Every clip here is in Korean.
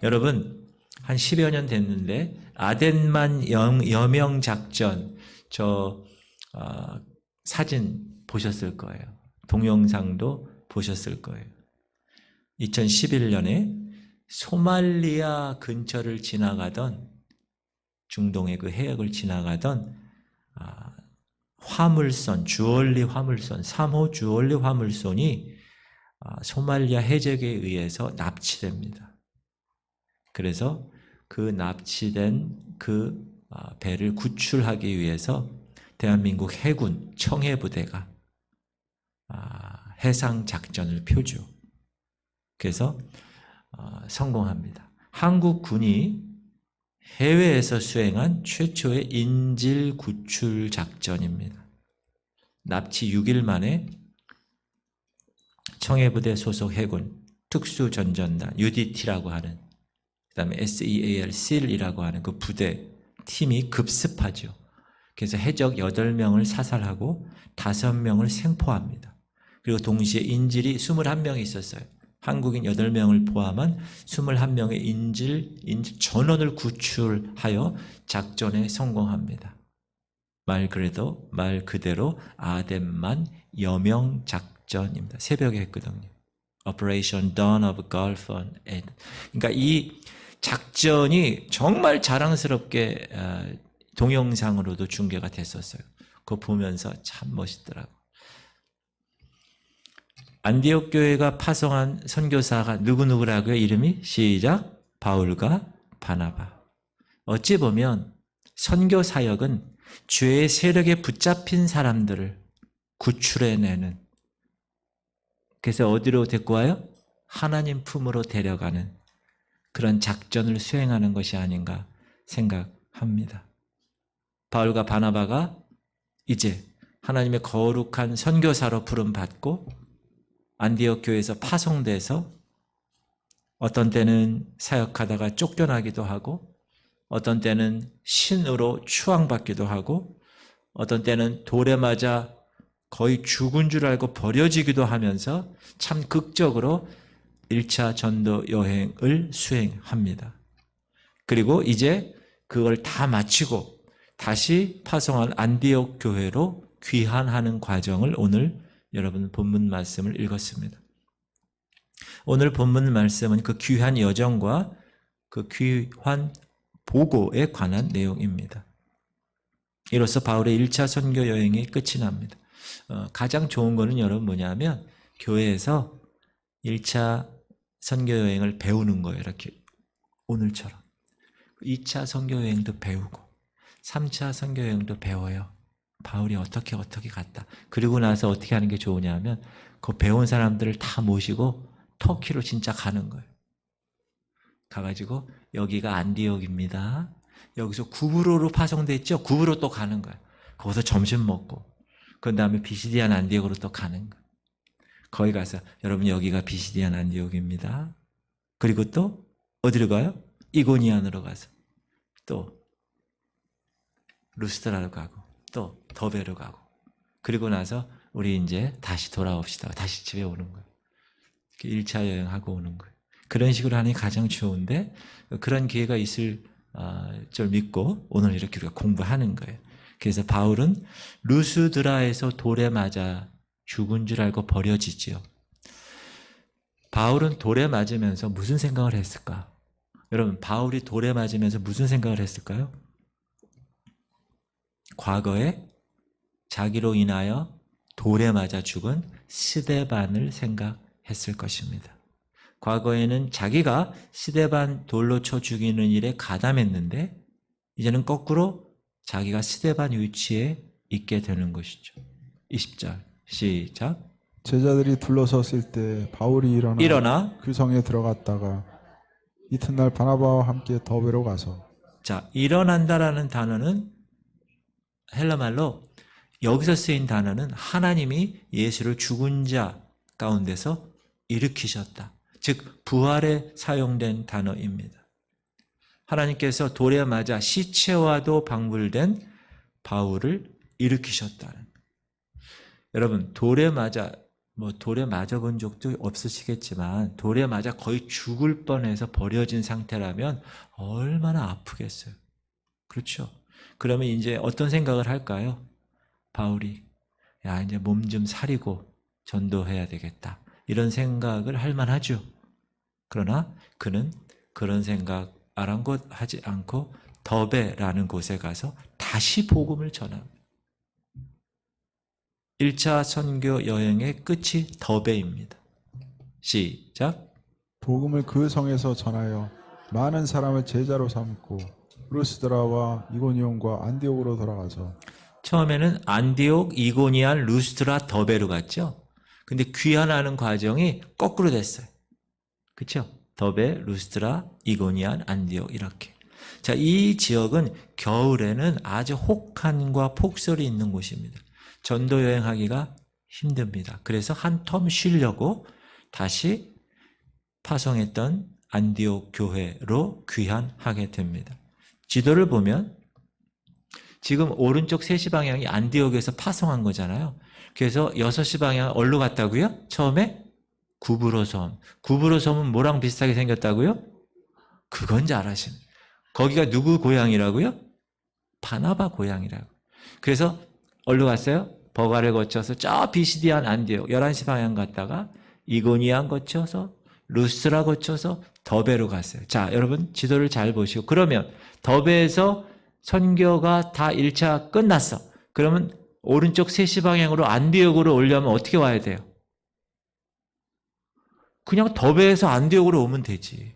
여러분 한 10여 년 됐는데 아덴만 여명 작전 사진 보셨을 거예요. 동영상도 보셨을 거예요. 2011년에 소말리아 근처를 지나가던 중동의 그 해역을 지나가던 화물선, 주얼리 화물선, 3호 주얼리 화물선이 소말리아 해적에 의해서 납치됩니다. 그래서 그 납치된 그 배를 구출하기 위해서 대한민국 해군 청해부대가 해상 작전을 펴죠. 그래서 성공합니다. 한국 군이 해외에서 수행한 최초의 인질 구출 작전입니다. 납치 6일 만에 청해부대 소속 해군 특수전전단 UDT라고 하는, 그 다음에 SEAL이라고 하는 그 부대 팀이 급습하죠. 그래서 해적 8명을 사살하고 5명을 생포합니다. 그리고 동시에 인질이 21명이 있었어요. 한국인 8명을 포함한 21명의 인질 전원을 구출하여 작전에 성공합니다. 말 그대로 아덴만 여명 작전입니다. 새벽에 했거든요. Operation Dawn of Gulf on Aden. 그러니까 이 작전이 정말 자랑스럽게 동영상으로도 중계가 됐었어요. 그거 보면서 참 멋있더라고요. 안디옥 교회가 파송한 선교사가 누구누구라고요? 이름이? 시작. 바울과 바나바. 어찌 보면 선교 사역은 죄의 세력에 붙잡힌 사람들을 구출해내는, 그래서 어디로 데리고 와요? 하나님 품으로 데려가는 그런 작전을 수행하는 것이 아닌가 생각합니다. 바울과 바나바가 이제 하나님의 거룩한 선교사로 부름받고 안디옥 교회에서 파송돼서 어떤 때는 사역하다가 쫓겨나기도 하고, 어떤 때는 신으로 추앙받기도 하고, 어떤 때는 돌에 맞아 거의 죽은 줄 알고 버려지기도 하면서 참 극적으로 1차 전도 여행을 수행합니다. 그리고 이제 그걸 다 마치고 다시 파송한 안디옥 교회로 귀환하는 과정을 오늘 여러분 본문 말씀을 읽었습니다. 오늘 본문 말씀은 그 귀환 여정과 그 귀환 보고에 관한 내용입니다. 이로써 바울의 1차 선교 여행이 끝이 납니다. 가장 좋은 거는 여러분 뭐냐면 교회에서 1차 선교 여행을 배우는 거예요. 이렇게 오늘처럼 2차 선교 여행도 배우고 3차 선교 여행도 배워요. 바울이 어떻게 갔다. 그리고 나서 어떻게 하는 게 좋으냐면 그 배운 사람들을 다 모시고 터키로 진짜 가는 거예요. 가가지고 여기가 안디옥입니다. 여기서 구브로로 파송됐죠. 구브로 또 가는 거예요. 거기서 점심 먹고 그 다음에 비시디안 안디옥으로 또 가는 거예요. 거기 가서 여러분 여기가 비시디안 안디옥입니다. 그리고 또 어디로 가요? 이고니안으로 가서 또 루스트라로 가고 또 더베로 가고, 그리고 나서 우리 이제 다시 돌아옵시다. 다시 집에 오는 거예요. 1차 여행하고 오는 거예요. 그런 식으로 하는 게 가장 좋은데 그런 기회가 있을 줄 믿고 오늘 이렇게 우리가 공부하는 거예요. 그래서 바울은 루스드라에서 돌에 맞아 죽은 줄 알고 버려지지요. 바울은 돌에 맞으면서 무슨 생각을 했을까? 여러분, 바울이 돌에 맞으면서 무슨 생각을 했을까요? 과거에 자기로 인하여 돌에 맞아 죽은 스데반을 생각했을 것입니다. 과거에는 자기가 스데반 돌로 쳐 죽이는 일에 가담했는데 이제는 거꾸로 자기가 스데반 위치에 있게 되는 것이죠. 20절 시작. 제자들이 둘러섰을 때 바울이 일어나 그 성에 들어갔다가 이튿날 바나바와 함께 더베로 가서. 자, 일어난다라는 단어는 헬라말로 여기서 쓰인 단어는 하나님이 예수를 죽은 자 가운데서 일으키셨다. 즉 부활에 사용된 단어입니다. 하나님께서 돌에 맞아 시체와도 방불된 바울을 일으키셨다는. 여러분, 돌에 맞아 뭐 돌에 맞아본 적도 없으시겠지만 돌에 맞아 거의 죽을 뻔해서 버려진 상태라면 얼마나 아프겠어요. 그렇죠? 그러면 이제 어떤 생각을 할까요? 바울이 야 이제 몸 좀 사리고 전도해야 되겠다. 이런 생각을 할 만하죠. 그러나 그는 그런 생각 아랑곳하지 않고 더베라는 곳에 가서 다시 복음을 전합니다. 1차 선교 여행의 끝이 더베입니다. 시작. 복음을 그 성에서 전하여 많은 사람을 제자로 삼고 루스드라와 이고니온과 안디옥으로 돌아가서 처음에는 안디옥, 이고니안, 루스트라, 더베로 갔죠. 근데 귀환하는 과정이 거꾸로 됐어요. 그렇죠? 더베, 루스트라, 이고니안, 안디옥 이렇게. 자, 이 지역은 겨울에는 아주 혹한과 폭설이 있는 곳입니다. 전도 여행하기가 힘듭니다. 그래서 한 텀 쉬려고 다시 파송했던 안디옥 교회로 귀환하게 됩니다. 지도를 보면 지금 오른쪽 3시 방향이 안디옥에서 파송한 거잖아요. 그래서 6시 방향 어디로 갔다고요? 처음에 구브로 섬. 구브로 섬은 뭐랑 비슷하게 생겼다고요? 그건 잘 아십니다. 거기가 누구 고향이라고요? 바나바 고향이라고. 그래서 어디로 갔어요? 버가를 거쳐서 저 비시디안 안디옥 11시 방향 갔다가 이고니안 거쳐서 루스라 거쳐서 더베로 갔어요. 자, 여러분 지도를 잘 보시고 그러면 더베에서 선교가 다 1차 끝났어. 그러면 오른쪽 3시 방향으로 안디옥으로 오려면 어떻게 와야 돼요? 그냥 더베에서 안디옥으로 오면 되지.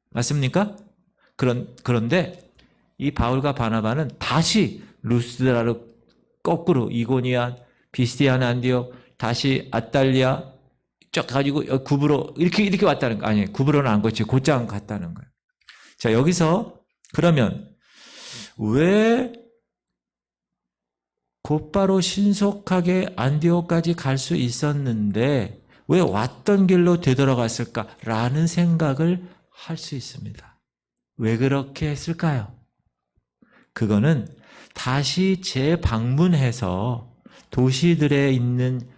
맞습니까? 그런데 이 바울과 바나바는 다시 루스드라로 거꾸로 이고니안, 비스디안 안디옥, 다시 아탈리아 쭉 가지고 구브로 이렇게 왔다는 거 아니에요. 구브로는 안 거치고 곧장 갔다는 거예요. 자, 여기서 그러면 왜 곧바로 신속하게 안디옥까지 갈 수 있었는데 왜 왔던 길로 되돌아갔을까라는 생각을 할 수 있습니다. 왜 그렇게 했을까요? 그거는 다시 재방문해서 도시들에 있는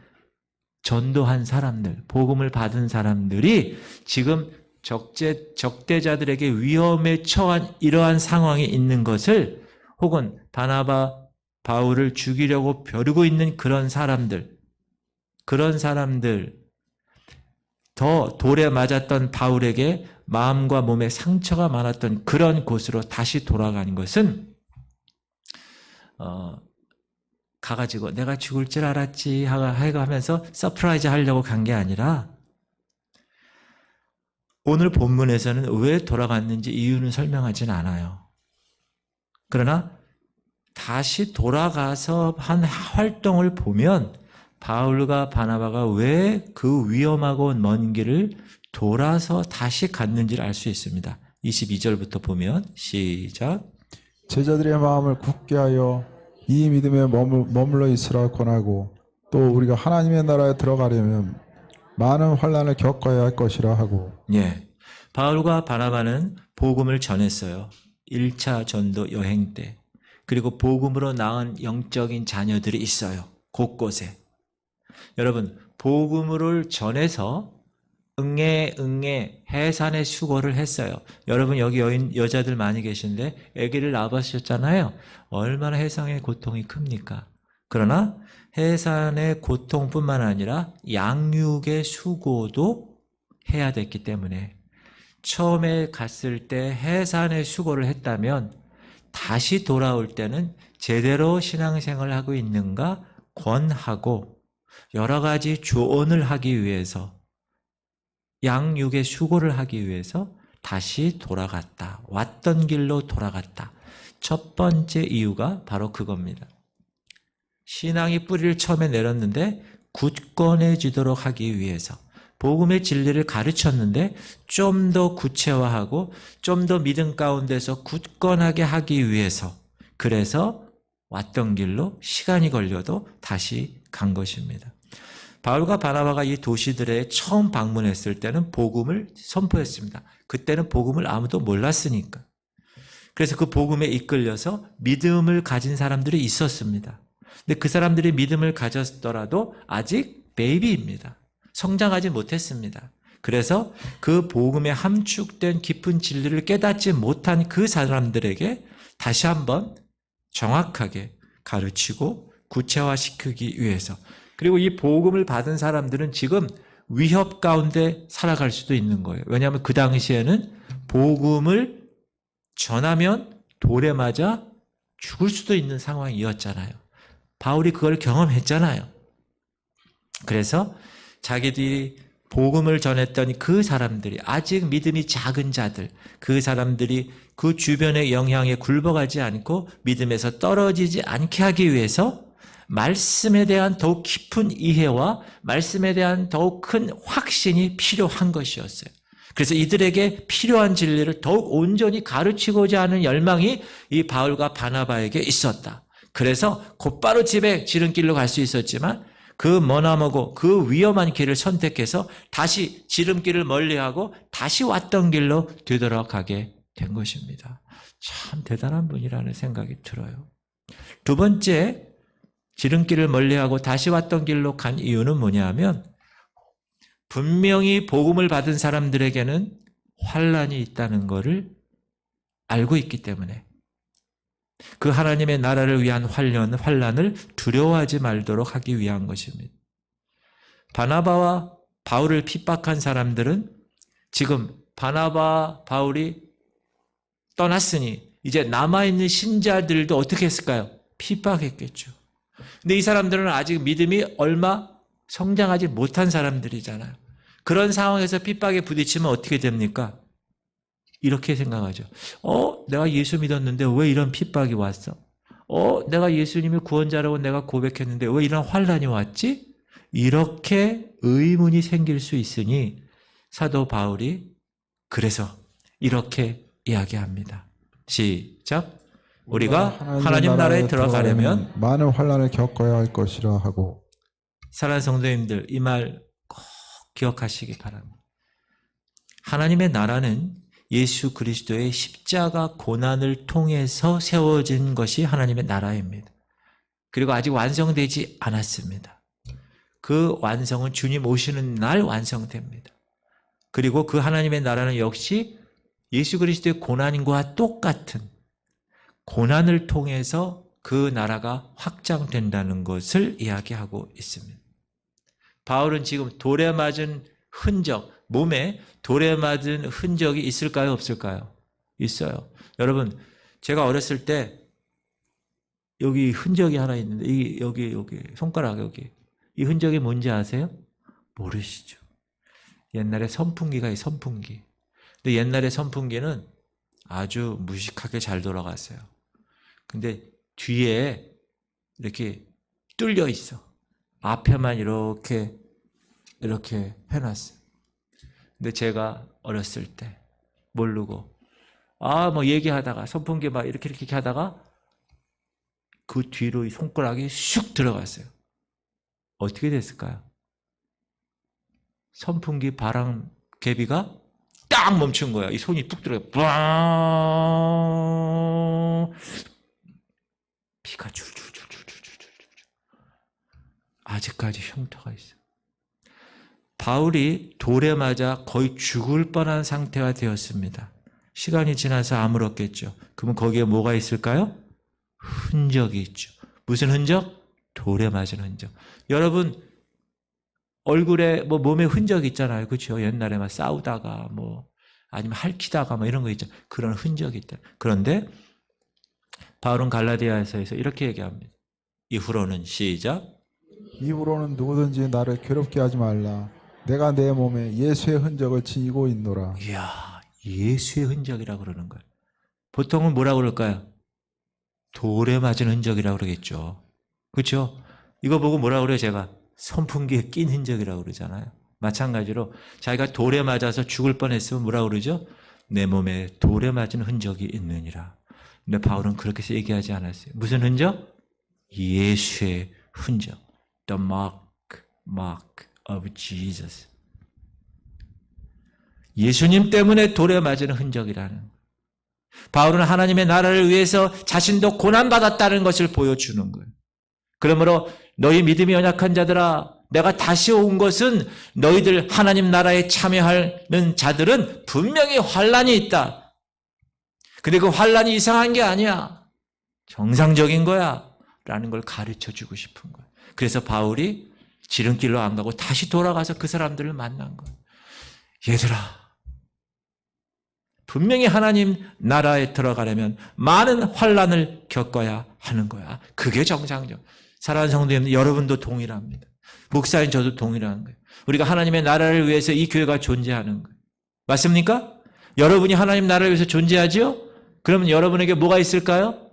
전도한 사람들, 복음을 받은 사람들이 지금 적대자들에게 위험에 처한 이러한 상황이 있는 것을 혹은 바나바, 바울을 죽이려고 벼르고 있는 그런 사람들 더 돌에 맞았던 바울에게 마음과 몸에 상처가 많았던 그런 곳으로 다시 돌아가는 것은 가가지고 내가 죽을 줄 알았지 하면서 서프라이즈 하려고 간 게 아니라 오늘 본문에서는 왜 돌아갔는지 이유는 설명하진 않아요. 그러나 다시 돌아가서 한 활동을 보면 바울과 바나바가 왜 그 위험하고 먼 길을 돌아서 다시 갔는지를 알 수 있습니다. 22절부터 보면 시작. 제자들의 마음을 굳게 하여 이 믿음에 머물러 있으라 권하고 또 우리가 하나님의 나라에 들어가려면 많은 환난을 겪어야 할 것이라 하고. 예, 바울과 바나바는 복음을 전했어요. 1차 전도 여행 때. 그리고 복음으로 낳은 영적인 자녀들이 있어요. 곳곳에. 여러분, 복음을 전해서 응애 해산의 수고를 했어요. 여러분 여기 여자들 많이 계신데 아기를 낳으셨잖아요. 얼마나 해산의 고통이 큽니까? 그러나 해산의 고통뿐만 아니라 양육의 수고도 해야 됐기 때문에 처음에 갔을 때 해산의 수고를 했다면 다시 돌아올 때는 제대로 신앙생활을 하고 있는가 권하고 여러 가지 조언을 하기 위해서 양육의 수고를 하기 위해서 다시 돌아갔다. 왔던 길로 돌아갔다. 첫 번째 이유가 바로 그겁니다. 신앙의 뿌리를 처음에 내렸는데 굳건해지도록 하기 위해서 복음의 진리를 가르쳤는데 좀 더 구체화하고 좀 더 믿음 가운데서 굳건하게 하기 위해서 그래서 왔던 길로 시간이 걸려도 다시 간 것입니다. 바울과 바나바가 이 도시들에 처음 방문했을 때는 복음을 선포했습니다. 그때는 복음을 아무도 몰랐으니까. 그래서 그 복음에 이끌려서 믿음을 가진 사람들이 있었습니다. 근데 그 사람들이 믿음을 가졌더라도 아직 베이비입니다. 성장하지 못했습니다. 그래서 그 복음에 함축된 깊은 진리를 깨닫지 못한 그 사람들에게 다시 한번 정확하게 가르치고 구체화시키기 위해서, 그리고 이 복음을 받은 사람들은 지금 위협 가운데 살아갈 수도 있는 거예요. 왜냐하면 그 당시에는 복음을 전하면 돌에 맞아 죽을 수도 있는 상황이었잖아요. 바울이 그걸 경험했잖아요. 그래서 자기들이 복음을 전했던 그 사람들이, 아직 믿음이 작은 자들, 그 사람들이 그 주변의 영향에 굴복하지 않고 믿음에서 떨어지지 않게 하기 위해서 말씀에 대한 더욱 깊은 이해와 말씀에 대한 더욱 큰 확신이 필요한 것이었어요. 그래서 이들에게 필요한 진리를 더욱 온전히 가르치고자 하는 열망이 이 바울과 바나바에게 있었다. 그래서 곧바로 집에 지름길로 갈 수 있었지만 그 머나먼고 그 위험한 길을 선택해서 다시 지름길을 멀리하고 다시 왔던 길로 되돌아가게 된 것입니다. 참 대단한 분이라는 생각이 들어요. 두 번째, 지름길을 멀리하고 다시 왔던 길로 간 이유는 뭐냐면, 분명히 복음을 받은 사람들에게는 환난이 있다는 것을 알고 있기 때문에 그 하나님의 나라를 위한 환난을 두려워하지 말도록 하기 위한 것입니다. 바나바와 바울을 핍박한 사람들은 지금 바나바, 바울이 떠났으니 이제 남아있는 신자들도 어떻게 했을까요? 핍박했겠죠. 근데 이 사람들은 아직 믿음이 얼마 성장하지 못한 사람들이잖아요. 그런 상황에서 핍박에 부딪히면 어떻게 됩니까? 이렇게 생각하죠. 내가 예수 믿었는데 왜 이런 핍박이 왔어? 내가 예수님이 구원자라고 내가 고백했는데 왜 이런 환난이 왔지? 이렇게 의문이 생길 수 있으니 사도 바울이 그래서 이렇게 이야기합니다. 시작. 우리가 하나님 나라에 들어가려면 많은 환난을 겪어야 할 것이라 하고. 사랑하는 성도님들, 이 말 꼭 기억하시기 바랍니다. 하나님의 나라는 예수 그리스도의 십자가 고난을 통해서 세워진 것이 하나님의 나라입니다. 그리고 아직 완성되지 않았습니다. 그 완성은 주님 오시는 날 완성됩니다. 그리고 그 하나님의 나라는 역시 예수 그리스도의 고난과 똑같은 고난을 통해서 그 나라가 확장된다는 것을 이야기하고 있습니다. 바울은 지금 돌에 맞은 흔적, 몸에 돌에 맞은 흔적이 있을까요? 없을까요? 있어요. 여러분, 제가 어렸을 때 여기 흔적이 하나 있는데 여기 손가락 여기 이 흔적이 뭔지 아세요? 모르시죠? 옛날에 선풍기가 있어요. 선풍기. 근데 옛날에 선풍기는 아주 무식하게 잘 돌아갔어요. 근데 뒤에 이렇게 뚫려 있어. 앞에만 이렇게 해놨어요. 근데 제가 어렸을 때 모르고 뭐 얘기하다가 선풍기 막 이렇게 하다가 그 뒤로 이 손가락이 슉 들어갔어요. 어떻게 됐을까요? 선풍기 바람 개비가 딱 멈춘 거야. 이 손이 뚝 들어가. 피가 줄줄줄줄줄줄. 아직까지 흉터가 있어. 바울이 돌에 맞아 거의 죽을 뻔한 상태가 되었습니다. 시간이 지나서 아물었겠죠. 그러면 거기에 뭐가 있을까요? 흔적이 있죠. 무슨 흔적? 돌에 맞은 흔적. 여러분 얼굴에 몸에 흔적이 있잖아요. 그렇죠? 옛날에 막 싸우다가 아니면 핥히다가 이런 거 있죠. 그런 흔적이 있다. 그런데 바울은 갈라디아서에서 이렇게 얘기합니다. 이후로는 시작. 이후로는 누구든지 나를 괴롭게 하지 말라. 내가 내 몸에 예수의 흔적을 지니고 있노라. 이야, 예수의 흔적이라고 그러는 거예요. 보통은 뭐라고 그럴까요? 돌에 맞은 흔적이라고 그러겠죠. 그렇죠? 이거 보고 뭐라고 그래요? 제가 선풍기에 낀 흔적이라고 그러잖아요. 마찬가지로 자기가 돌에 맞아서 죽을 뻔했으면 뭐라고 그러죠? 내 몸에 돌에 맞은 흔적이 있느니라. 근데 바울은 그렇게 해서 얘기하지 않았어요. 무슨 흔적? 예수의 흔적. The mark of Jesus. 예수님 때문에 돌에 맞은 흔적이라는. 바울은 하나님의 나라를 위해서 자신도 고난받았다는 것을 보여주는 거예요. 그러므로 너희 믿음이 연약한 자들아, 내가 다시 온 것은 너희들 하나님 나라에 참여하는 자들은 분명히 환란이 있다. 근데 그 환란이 이상한 게 아니야. 정상적인 거야. 라는 걸 가르쳐 주고 싶은 거야. 그래서 바울이 지름길로 안 가고 다시 돌아가서 그 사람들을 만난 거야. 얘들아, 분명히 하나님 나라에 들어가려면 많은 환란을 겪어야 하는 거야. 그게 정상적. 사랑하는 성도님, 여러분도 동일합니다. 목사인 저도 동일한 거예요. 우리가 하나님의 나라를 위해서 이 교회가 존재하는 거예요. 맞습니까? 여러분이 하나님 나라를 위해서 존재하죠? 그러면 여러분에게 뭐가 있을까요?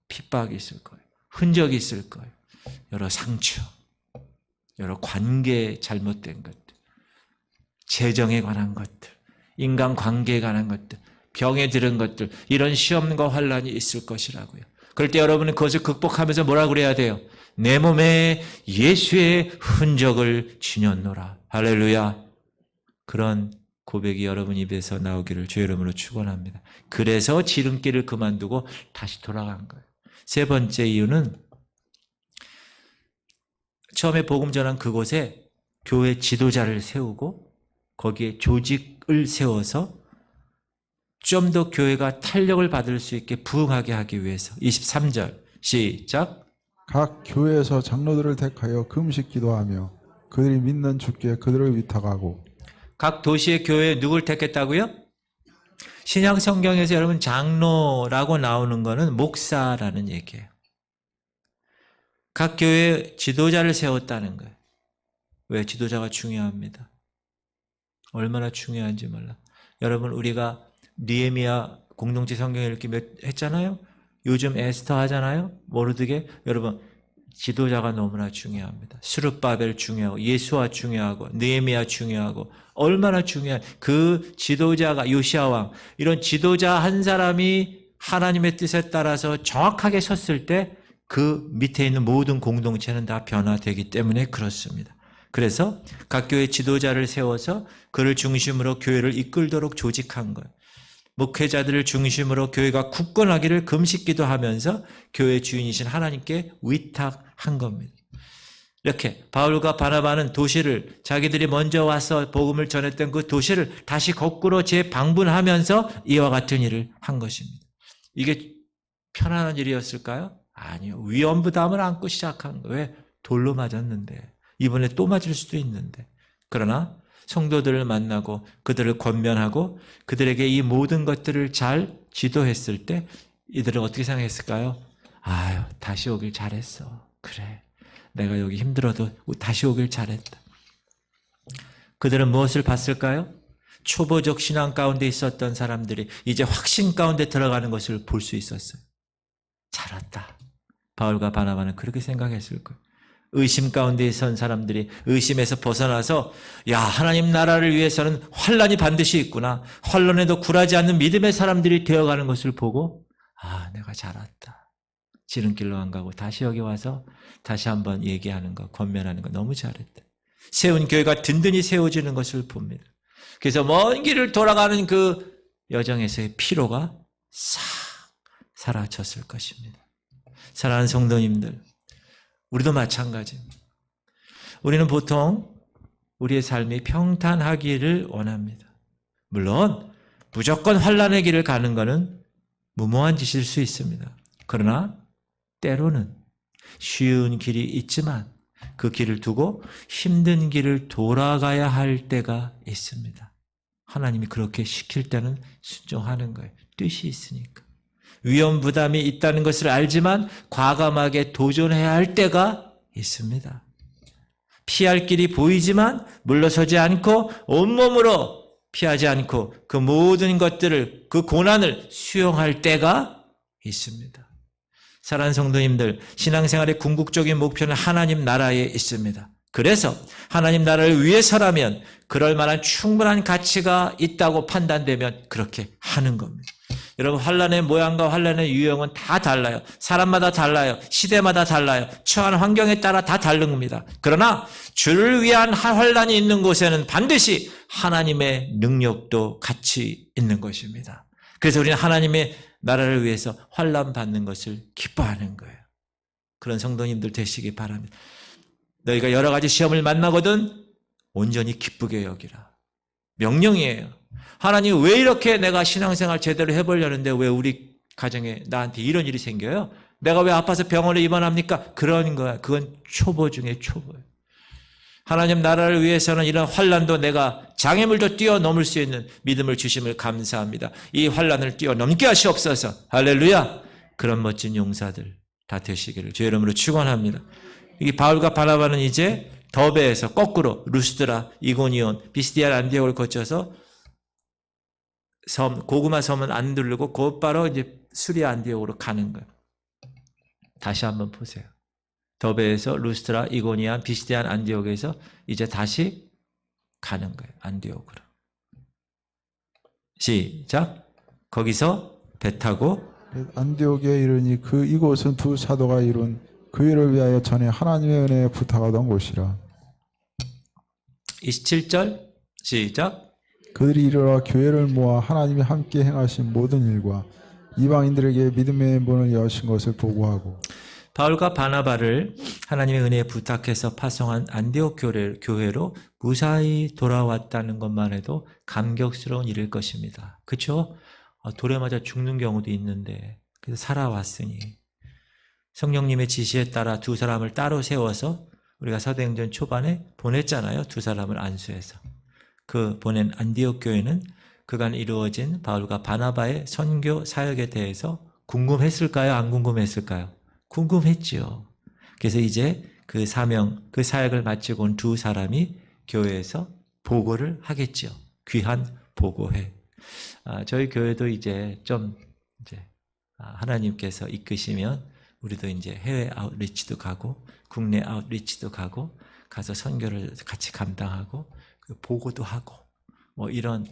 핍박이 있을 거예요. 흔적이 있을 거예요. 여러 상처, 여러 관계에 잘못된 것들, 재정에 관한 것들, 인간관계에 관한 것들, 병에 들은 것들, 이런 시험과 환란이 있을 것이라고요. 그럴 때 여러분은 그것을 극복하면서 뭐라고 그래야 돼요? 내 몸에 예수의 흔적을 지녔노라. 할렐루야. 그런 고백이 여러분 입에서 나오기를 주의 이름으로 축원합니다. 그래서 지름길을 그만두고 다시 돌아간 거예요. 세 번째 이유는 처음에 복음 전한 그곳에 교회 지도자를 세우고 거기에 조직을 세워서 좀 더 교회가 탄력을 받을 수 있게 부흥하게 하기 위해서 23절 시작. 각 교회에서 장로들을 택하여 금식 기도하며 그들이 믿는 주께 그들을 위탁하고. 각 도시의 교회에 누굴 택했다고요? 신약 성경에서 여러분 장로라고 나오는 거는 목사라는 얘기예요. 각 교회에 지도자를 세웠다는 거예요. 왜? 지도자가 중요합니다. 얼마나 중요한지 몰라. 여러분, 우리가 느헤미야 공동체 성경 읽기 했잖아요. 요즘 에스더 하잖아요. 모르드게. 여러분, 지도자가 너무나 중요합니다. 스룹바벨 중요하고 예수와 중요하고 느헤미야 중요하고 얼마나 중요한 그 지도자가 요시야 왕, 이런 지도자 한 사람이 하나님의 뜻에 따라서 정확하게 섰을 때 그 밑에 있는 모든 공동체는 다 변화되기 때문에 그렇습니다. 그래서 각 교회 지도자를 세워서 그를 중심으로 교회를 이끌도록 조직한 거예요. 목회자들을 중심으로 교회가 굳건하기를 금식기도 하면서 교회 주인이신 하나님께 위탁한 겁니다. 이렇게 바울과 바나바는 도시를, 자기들이 먼저 와서 복음을 전했던 그 도시를 다시 거꾸로 재방문하면서 이와 같은 일을 한 것입니다. 이게 편안한 일이었을까요? 아니요. 위험 부담을 안고 시작한 거예요. 왜? 돌로 맞았는데. 이번에 또 맞을 수도 있는데. 그러나 성도들을 만나고 그들을 권면하고 그들에게 이 모든 것들을 잘 지도했을 때 이들은 어떻게 생각했을까요? 아유, 다시 오길 잘했어. 그래, 내가 여기 힘들어도 다시 오길 잘했다. 그들은 무엇을 봤을까요? 초보적 신앙 가운데 있었던 사람들이 이제 확신 가운데 들어가는 것을 볼 수 있었어요. 잘 왔다. 바울과 바나바는 그렇게 생각했을 거예요. 의심 가운데 선 사람들이 의심에서 벗어나서 야, 하나님 나라를 위해서는 환란이 반드시 있구나. 환란에도 굴하지 않는 믿음의 사람들이 되어가는 것을 보고 아, 내가 잘 왔다. 지름길로 안 가고 다시 여기 와서 다시 한번 얘기하는 거, 권면하는 거 너무 잘했다. 세운 교회가 든든히 세워지는 것을 봅니다. 그래서 먼 길을 돌아가는 그 여정에서의 피로가 싹 사라졌을 것입니다. 사랑하는 성도님들, 우리도 마찬가지입니다. 우리는 보통 우리의 삶이 평탄하기를 원합니다. 물론 무조건 환란의 길을 가는 것은 무모한 짓일 수 있습니다. 그러나 때로는 쉬운 길이 있지만 그 길을 두고 힘든 길을 돌아가야 할 때가 있습니다. 하나님이 그렇게 시킬 때는 순종하는 거예요. 뜻이 있으니까. 위험 부담이 있다는 것을 알지만 과감하게 도전해야 할 때가 있습니다. 피할 길이 보이지만 물러서지 않고 온몸으로 피하지 않고 그 모든 것들을, 그 고난을 수용할 때가 있습니다. 사랑하는 성도님들, 신앙생활의 궁극적인 목표는 하나님 나라에 있습니다. 그래서 하나님 나라를 위해서라면 그럴 만한 충분한 가치가 있다고 판단되면 그렇게 하는 겁니다. 여러분, 환란의 모양과 환란의 유형은 다 달라요. 사람마다 달라요. 시대마다 달라요. 처한 환경에 따라 다 다른 겁니다. 그러나 주를 위한 환란이 있는 곳에는 반드시 하나님의 능력도 같이 있는 것입니다. 그래서 우리는 하나님의 나라를 위해서 환란 받는 것을 기뻐하는 거예요. 그런 성도님들 되시기 바랍니다. 너희가 여러 가지 시험을 만나거든 온전히 기쁘게 여기라. 명령이에요. 하나님 왜 이렇게 내가 신앙생활 제대로 해보려는데 왜 우리 가정에 나한테 이런 일이 생겨요? 내가 왜 아파서 병원에 입원합니까? 그런 거야. 그건 초보 중에 초보예요. 하나님 나라를 위해서는 이런 환난도 내가 장애물도 뛰어넘을 수 있는 믿음을 주심을 감사합니다. 이 환난을 뛰어넘게 하시옵소서. 할렐루야. 그런 멋진 용사들 다 되시기를 주의 이름으로 축원합니다. 이 바울과 바나바는 이제 더베에서 거꾸로 루스드라, 이고니온, 비스디안, 안디옥을 거쳐서 고구마 섬은 안 들르고 곧바로 이제 수리아 안디옥으로 가는 거예요. 다시 한번 보세요. 더베에서 루스트라, 이고니안, 비스디안, 안디옥에서 이제 다시 가는 거예요. 안디옥으로. 시작. 거기서 배 타고 안디옥에 이르니 이곳은 두 사도가 이룬 그 일을 위하여 전에 하나님의 은혜에 부탁하던 곳이라. 27절 시작. 그들이 이르러 교회를 모아 하나님이 함께 행하신 모든 일과 이방인들에게 믿음의 문을 여신 것을 보고하고. 바울과 바나바를 하나님의 은혜에 부탁해서 파송한 안디옥 교회로 무사히 돌아왔다는 것만 해도 감격스러운 일일 것입니다. 그렇죠? 돌에 맞아 죽는 경우도 있는데 그래서 살아왔으니 성령님의 지시에 따라 두 사람을 따로 세워서 우리가 사도행전 초반에 보냈잖아요. 두 사람을 안수해서. 그 보낸 안디옥 교회는 그간 이루어진 바울과 바나바의 선교 사역에 대해서 궁금했을까요? 안 궁금했을까요? 궁금했지요. 그래서 이제 그 사명, 그 사역을 마치고 온 두 사람이 교회에서 보고를 하겠죠. 귀한 보고회. 저희 교회도 이제 좀 하나님께서 이끄시면 우리도 이제 해외 아웃리치도 가고 국내 아웃리치도 가고 가서 선교를 같이 감당하고 보고도 하고 뭐 이런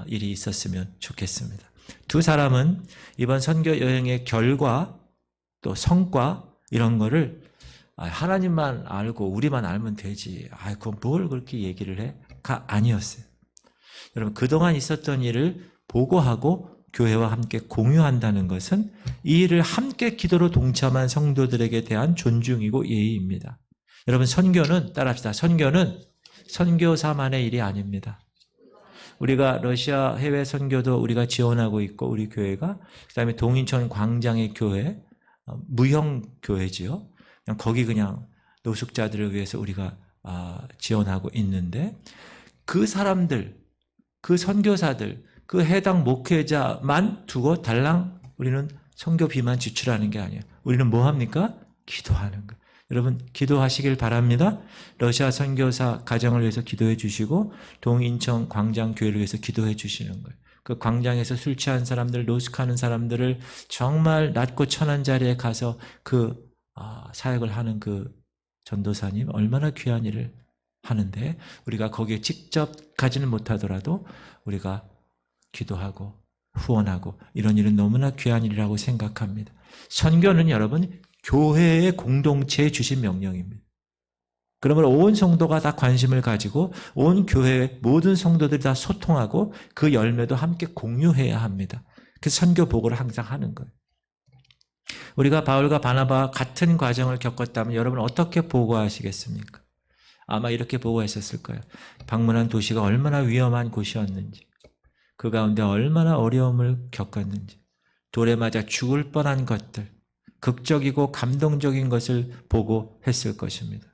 일이 있었으면 좋겠습니다. 두 사람은 이번 선교 여행의 결과 또 성과 이런 거를 하나님만 알고 우리만 알면 되지. 그건 뭘 그렇게 얘기를 해?가 아니었어요. 여러분 그동안 있었던 일을 보고하고 교회와 함께 공유한다는 것은 이 일을 함께 기도로 동참한 성도들에게 대한 존중이고 예의입니다. 여러분 선교는 따라합시다. 선교는 선교사만의 일이 아닙니다. 우리가 러시아 해외 선교도 우리가 지원하고 있고 우리 교회가 그다음에 동인천 광장의 교회 무형 교회지요. 거기 그냥 노숙자들을 위해서 우리가 지원하고 있는데 그 사람들, 그 선교사들, 그 해당 목회자만 두고 달랑 우리는 선교비만 지출하는 게 아니에요. 우리는 뭐 합니까? 기도하는 거예요. 여러분 기도하시길 바랍니다. 러시아 선교사 가정을 위해서 기도해 주시고 동인천 광장 교회를 위해서 기도해 주시는 거예요. 그 광장에서 술 취한 사람들, 노숙하는 사람들을 정말 낮고 천한 자리에 가서 그 사역을 하는 그 전도사님 얼마나 귀한 일을 하는데 우리가 거기에 직접 가지는 못하더라도 우리가 기도하고 후원하고 이런 일은 너무나 귀한 일이라고 생각합니다. 선교는 여러분 교회의 공동체에 주신 명령입니다. 그러면 온 성도가 다 관심을 가지고 온 교회의 모든 성도들이 다 소통하고 그 열매도 함께 공유해야 합니다. 그래서 선교 보고를 항상 하는 거예요. 우리가 바울과 바나바와 같은 과정을 겪었다면 여러분 어떻게 보고하시겠습니까? 아마 이렇게 보고했었을 거예요. 방문한 도시가 얼마나 위험한 곳이었는지 그 가운데 얼마나 어려움을 겪었는지 돌에 맞아 죽을 뻔한 것들 극적이고 감동적인 것을 보고했을 것입니다.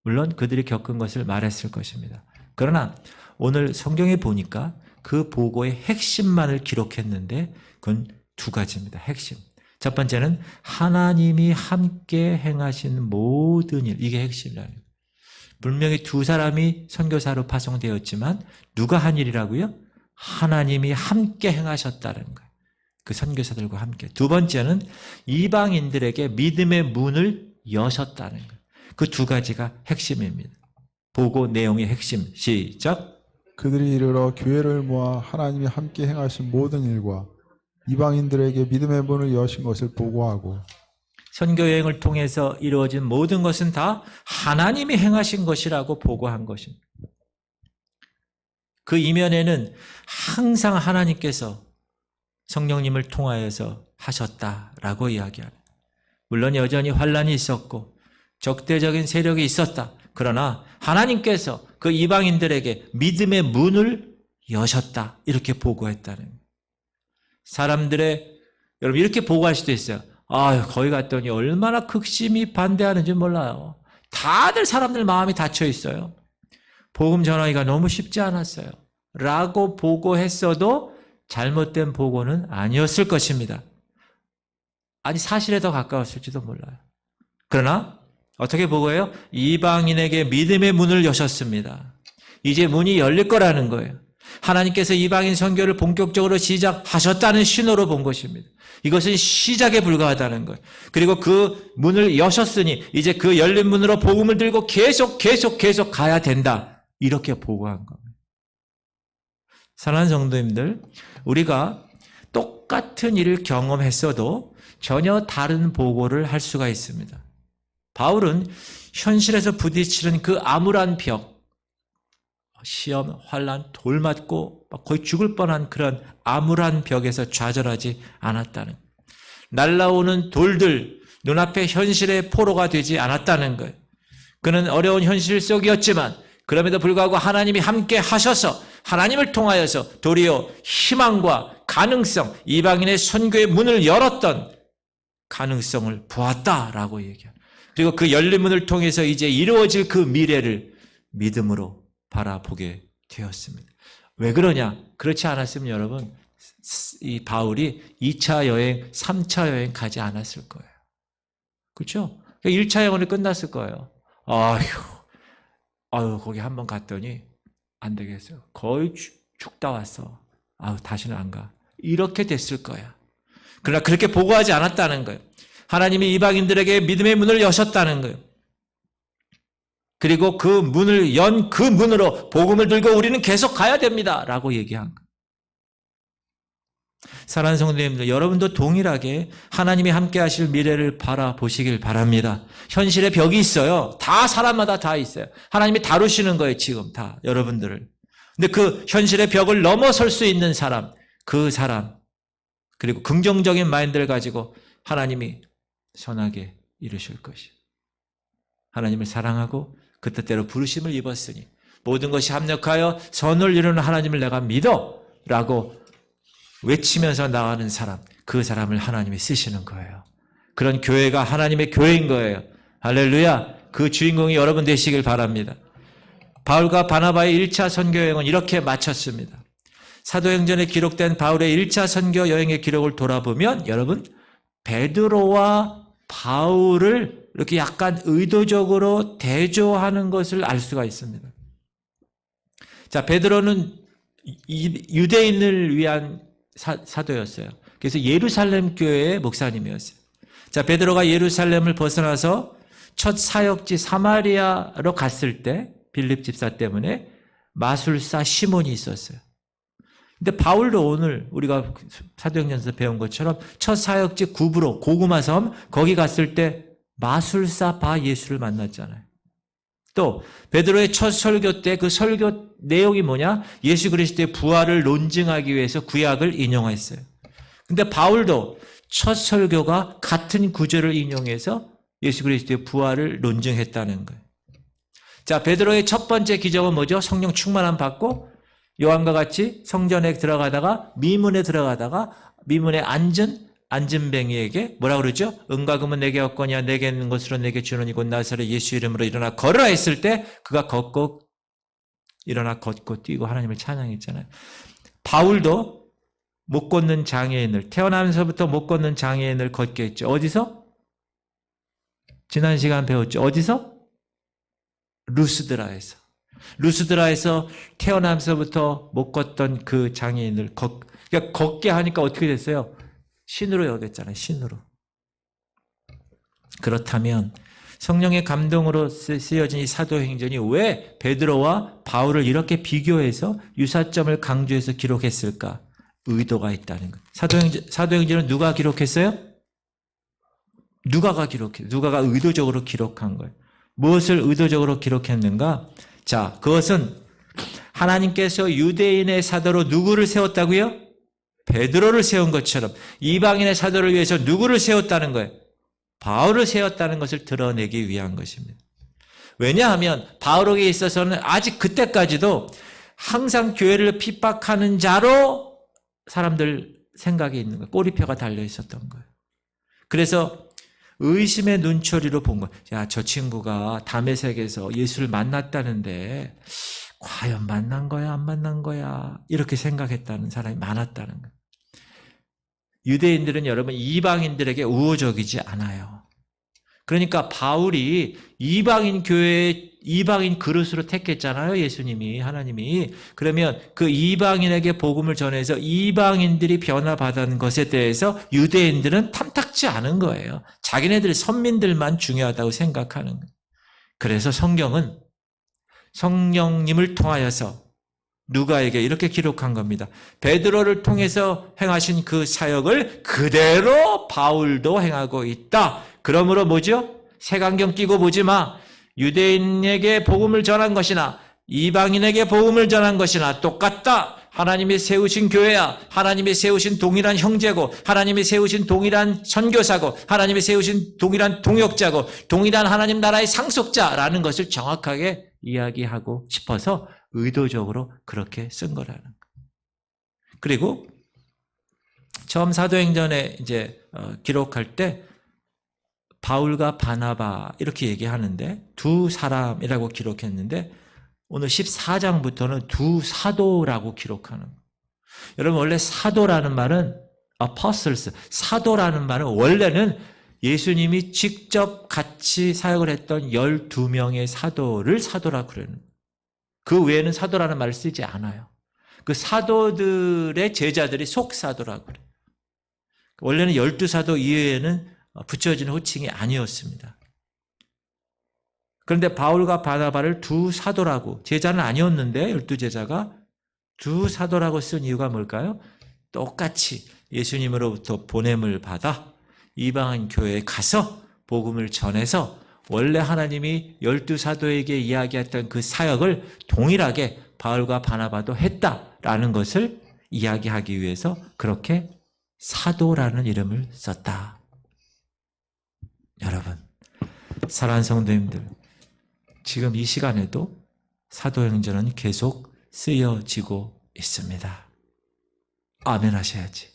물론 그들이 겪은 것을 말했을 것입니다. 그러나 오늘 성경에 보니까 그 보고의 핵심만을 기록했는데 그건 두 가지입니다. 핵심. 첫 번째는 하나님이 함께 행하신 모든 일. 이게 핵심이라는 거예요. 분명히 두 사람이 선교사로 파송되었지만 누가 한 일이라고요? 하나님이 함께 행하셨다는 거예요. 그 선교사들과 함께. 두 번째는 이방인들에게 믿음의 문을 여셨다는 거예요. 그 두 가지가 핵심입니다. 보고 내용의 핵심. 시작. 그들이 이르러 교회를 모아 하나님이 함께 행하신 모든 일과 이방인들에게 믿음의 문을 여신 것을 보고하고. 선교여행을 통해서 이루어진 모든 것은 다 하나님이 행하신 것이라고 보고한 것입니다. 그 이면에는 항상 하나님께서 성령님을 통하여서 하셨다라고 이야기합니다. 물론 여전히 환난이 있었고 적대적인 세력이 있었다. 그러나 하나님께서 그 이방인들에게 믿음의 문을 여셨다. 이렇게 보고했다는 거예요. 사람들의, 여러분 이렇게 보고할 수도 있어요. 거기 갔더니 얼마나 극심히 반대하는지 몰라요. 다들 사람들 마음이 닫혀 있어요. 복음 전하기가 너무 쉽지 않았어요. 라고 보고했어도 잘못된 보고는 아니었을 것입니다. 아니 사실에 더 가까웠을지도 몰라요. 그러나 어떻게 보고해요? 이방인에게 믿음의 문을 여셨습니다. 이제 문이 열릴 거라는 거예요. 하나님께서 이방인 선교를 본격적으로 시작하셨다는 신호로 본 것입니다. 이것은 시작에 불과하다는 거예요. 그리고 그 문을 여셨으니 이제 그 열린 문으로 복음을 들고 계속 가야 된다. 이렇게 보고한 겁니다. 사랑하는 성도님들, 우리가 똑같은 일을 경험했어도 전혀 다른 보고를 할 수가 있습니다. 바울은 현실에서 부딪히는 그 암울한 벽, 시험, 환난, 돌 맞고 거의 죽을 뻔한 그런 암울한 벽에서 좌절하지 않았다는 거예요. 날라오는 돌들, 눈앞에 현실의 포로가 되지 않았다는 거예요. 그는 어려운 현실 속이었지만 그럼에도 불구하고 하나님이 함께 하셔서 하나님을 통하여서 도리어 희망과 가능성, 이방인의 선교의 문을 열었던 가능성을 보았다라고 얘기합니다. 그리고 그 열린 문을 통해서 이제 이루어질 그 미래를 믿음으로 바라보게 되었습니다. 왜 그러냐? 그렇지 않았으면 여러분, 이 바울이 2차 여행, 3차 여행 가지 않았을 거예요. 그렇죠? 1차 여행은 끝났을 거예요. 거기 한번 갔더니 안 되겠어요. 거의 죽다 왔어. 다시는 안 가. 이렇게 됐을 거야. 그러나 그렇게 보고하지 않았다는 거예요. 하나님이 이방인들에게 믿음의 문을 여셨다는 거예요. 그리고 그 문을 연 그 문으로 복음을 들고 우리는 계속 가야 됩니다. 라고 얘기한 거예요. 사랑하는 성도님들, 여러분도 동일하게 하나님이 함께 하실 미래를 바라보시길 바랍니다. 현실에 벽이 있어요. 다 사람마다 다 있어요. 하나님이 다루시는 거예요, 지금 다 여러분들을. 근데 그 현실의 벽을 넘어설 수 있는 사람, 그 사람, 그리고 긍정적인 마인드를 가지고 하나님이 선하게 이루실 것이에요. 하나님을 사랑하고 그 뜻대로 부르심을 입었으니 모든 것이 합력하여 선을 이루는 하나님을 내가 믿어 라고 외치면서 나가는 사람, 그 사람을 하나님이 쓰시는 거예요. 그런 교회가 하나님의 교회인 거예요. 할렐루야. 그 주인공이 여러분 되시길 바랍니다. 바울과 바나바의 1차 선교 여행은 이렇게 마쳤습니다. 사도행전에 기록된 바울의 1차 선교 여행의 기록을 돌아보면 여러분, 베드로와 바울을 이렇게 약간 의도적으로 대조하는 것을 알 수가 있습니다. 자, 베드로는 유대인을 위한 사도였어요. 그래서 예루살렘 교회의 목사님이었어요. 자, 베드로가 예루살렘을 벗어나서 첫 사역지 사마리아로 갔을 때 빌립 집사 때문에 마술사 시몬이 있었어요. 근데 바울도 오늘 우리가 사도행전에서 배운 것처럼 첫 사역지 구브로 고구마 섬 거기 갔을 때 마술사 바 예수를 만났잖아요. 또 베드로의 첫 설교 때 그 설교 내용이 뭐냐? 예수 그리스도의 부활을 논증하기 위해서 구약을 인용했어요. 근데 바울도 첫 설교가 같은 구절을 인용해서 예수 그리스도의 부활을 논증했다는 거예요. 자, 베드로의 첫 번째 기적은 뭐죠? 성령 충만함 받고 요한과 같이 성전에 들어가다가 미문에 앉은 뱅이에게 뭐라고 그러죠? 은과 금은 내게 없거니와 내게 있는 것으로 내게 주노니 곧 나사렛 예수 이름으로 일어나 걸으라 했을 때 그가 일어나 걷고 뛰고 하나님을 찬양했잖아요. 바울도 못 걷는 장애인을, 태어나면서부터 못 걷는 장애인을 걷게 했죠. 어디서? 지난 시간 배웠죠. 어디서? 루스드라에서 태어나면서부터 못 걷던 그 장애인을 그러니까 걷게 하니까 어떻게 됐어요? 신으로 여겼잖아요. 신으로. 그렇다면 성령의 감동으로 쓰여진 이 사도행전이 왜 베드로와 바울을 이렇게 비교해서 유사점을 강조해서 기록했을까? 의도가 있다는 것. 사도행전은 누가 기록했어요? 누가가 의도적으로 기록한 거예요. 무엇을 의도적으로 기록했는가? 자, 그것은 하나님께서 유대인의 사도로 누구를 세웠다고요? 베드로를 세운 것처럼 이방인의 사도를 위해서 누구를 세웠다는 거예요? 바울을 세웠다는 것을 드러내기 위한 것입니다. 왜냐하면 바울에게 있어서는 아직 그때까지도 항상 교회를 핍박하는 자로 사람들 생각이 있는 거예요. 꼬리표가 달려 있었던 거예요. 그래서 의심의 눈초리로 본 거예요. 야, 저 친구가 다메섹에서 예수를 만났다는데 과연 만난 거야, 안 만난 거야? 이렇게 생각했다는 사람이 많았다는 거예요. 유대인들은 여러분 이방인들에게 우호적이지 않아요. 그러니까 바울이 이방인 교회, 이방인 그릇으로 택했잖아요. 예수님이, 하나님이. 그러면 그 이방인에게 복음을 전해서 이방인들이 변화받은 것에 대해서 유대인들은 탐탁지 않은 거예요. 자기네들 선민들만 중요하다고 생각하는 거예요. 그래서 성경은 성령님을 통하여서 누가에게 이렇게 기록한 겁니다. 베드로를 통해서 행하신 그 사역을 그대로 바울도 행하고 있다. 그러므로 뭐죠? 색안경 끼고 보지 마. 유대인에게 복음을 전한 것이나 이방인에게 복음을 전한 것이나 똑같다. 하나님이 세우신 교회야. 하나님이 세우신 동일한 형제고, 하나님이 세우신 동일한 선교사고, 하나님이 세우신 동일한 동역자고, 동일한 하나님 나라의 상속자라는 것을 정확하게 이야기하고 싶어서 의도적으로 그렇게 쓴 거라는 거예요. 그리고 처음 사도행전에 이제 기록할 때 바울과 바나바 이렇게 얘기하는데 두 사람이라고 기록했는데 오늘 14장부터는 두 사도라고 기록하는 거예요. 여러분 원래 사도라는 말은 apostles, 사도라는 말은 원래는 예수님이 직접 같이 사역을 했던 12명의 사도를 사도라고 그러는 거예요. 그 외에는 사도라는 말을 쓰지 않아요. 그 사도들의 제자들이 속사도라고 그래요. 원래는 12사도 이외에는 붙여진 호칭이 아니었습니다. 그런데 바울과 바나바를 두 사도라고, 제자는 아니었는데 12제자가 두 사도라고 쓴 이유가 뭘까요? 똑같이 예수님으로부터 보냄을 받아 이방인 교회에 가서 복음을 전해서 원래 하나님이 12사도에게 이야기했던 그 사역을 동일하게 바울과 바나바도 했다라는 것을 이야기하기 위해서 그렇게 사도라는 이름을 썼다. 여러분, 사랑하는 성도님들, 지금 이 시간에도 사도행전은 계속 쓰여지고 있습니다. 아멘 하셔야지.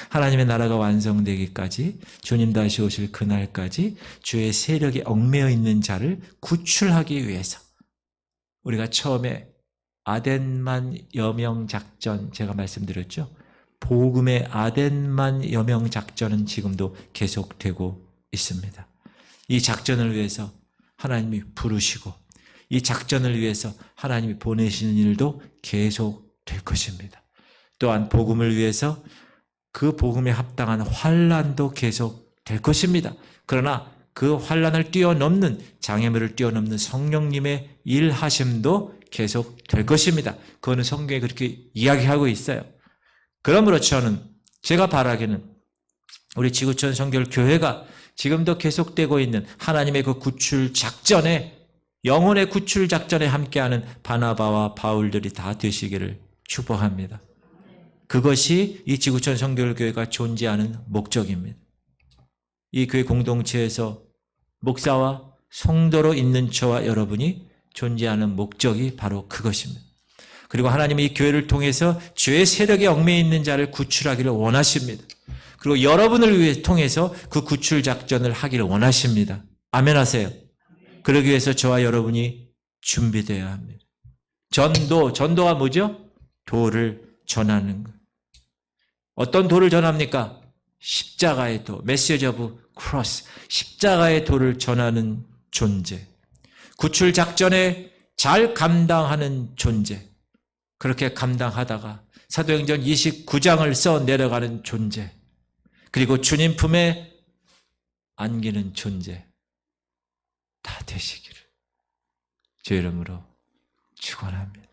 하나님의 나라가 완성되기까지, 주님 다시 오실 그날까지 주의 세력에 얽매여 있는 자를 구출하기 위해서 우리가 처음에 아덴만 여명작전 제가 말씀드렸죠. 복음의 아덴만 여명작전은 지금도 계속되고 있습니다. 이 작전을 위해서 하나님이 부르시고 이 작전을 위해서 하나님이 보내시는 일도 계속될 것입니다. 또한 복음을 위해서 그 복음에 합당한 환난도 계속될 것입니다. 그러나 그 환난을 뛰어넘는, 장애물을 뛰어넘는 성령님의 일하심도 계속될 것입니다. 그거는 성경에 그렇게 이야기하고 있어요. 그러므로 저는, 제가 바라기는 우리 지구촌 성결교회가 지금도 계속되고 있는 하나님의 그 구출 작전에, 영혼의 구출 작전에 함께하는 바나바와 바울들이 다 되시기를 축복합니다. 그것이 이 지구촌 성결교회가 존재하는 목적입니다. 이 교회 공동체에서 목사와 성도로 있는 저와 여러분이 존재하는 목적이 바로 그것입니다. 그리고 하나님이 이 교회를 통해서 죄의 세력에 얽매여 있는 자를 구출하기를 원하십니다. 그리고 여러분을 위해 통해서 그 구출 작전을 하기를 원하십니다. 아멘 하세요. 그러기 위해서 저와 여러분이 준비되어야 합니다. 전도가 뭐죠? 도를 전하는 것. 어떤 도를 전합니까? 십자가의 도, 메시지 오브 크로스, 십자가의 도를 전하는 존재. 구출 작전에 잘 감당하는 존재. 그렇게 감당하다가 사도행전 29장을 써 내려가는 존재. 그리고 주님 품에 안기는 존재. 다 되시기를 주 이름으로 축원합니다.